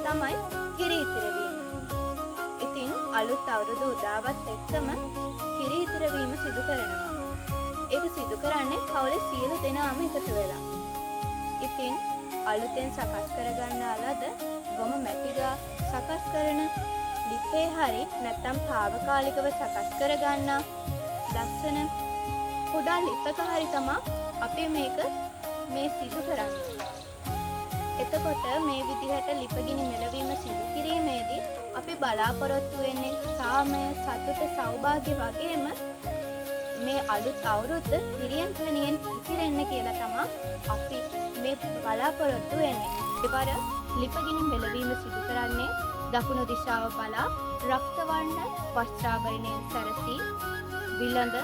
තමයි කිරි ඉතිරවීම. ඉතින් අලුත් අවුරුදු උදාවත් එක්කම කිරි ඉතිරවීම සිදු කරනවා. ඒක සිදු කරන්නේ පවුලේ සියලු දෙනාම එකතු වෙලා. ඉතින් අලුතෙන් සකස් කරගන්නා ලද ගොම මැටිගා සකස් කරන ලිපේ හරි නැත්නම් తాවකාලිකව සකස් කරගන්නා ලස්සන කුඩා ලිපක හරි තමයි අපි මේ සිදු කරන්නේ. එතකොට මේ විදිහට ලිපගිනි මෙලවීම සිදු කිරීමේදී අපි බලාපොරොත්තු වෙන්නේ සාමය, සතුට, සෞභාග්‍ය වගේම මේ අලුත් අවුරුද්ද හිරියන් කණියෙන් ඉතිරෙන්න කියලා තමයි අපි මේ බලාපොරොත්තු වෙන්නේ. ඒවර ලිපගිනි මෙලවීම සිදු කරන්නේ දකුණු දිශාව බලා රක්ත වර්ණ වස්ත්‍රාභරණයෙන් සැරසී විලඳ,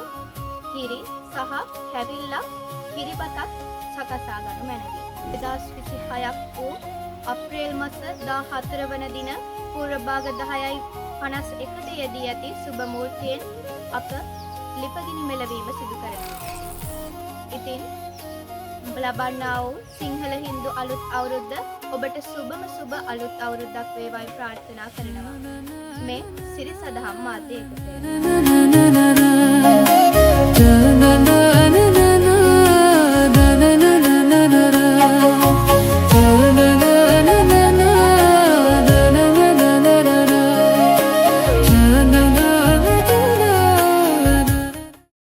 කිරි සහ හැවිල්ලක් කිරිබතක් සකසා ගනු මැනවි. 2026ක් වූ අප්‍රේල් මාස 14 වන දින පූර්ව භාග 10:51 යෙදී ඇති සුබ මුහුර්තයෙන් අප ලිපගිනි මෙලවීම සිදු කරනවා. ඉතින් ලබන්නා වූ සිංහල හින්දු අලුත් අවුරුද්ද ඔබට සුබ අලුත් අවුරුද්දක් වේවායි ප්‍රාර්ථනා කරනවා. මේ සිරි සදහම් මාධ්‍ය එකතුව.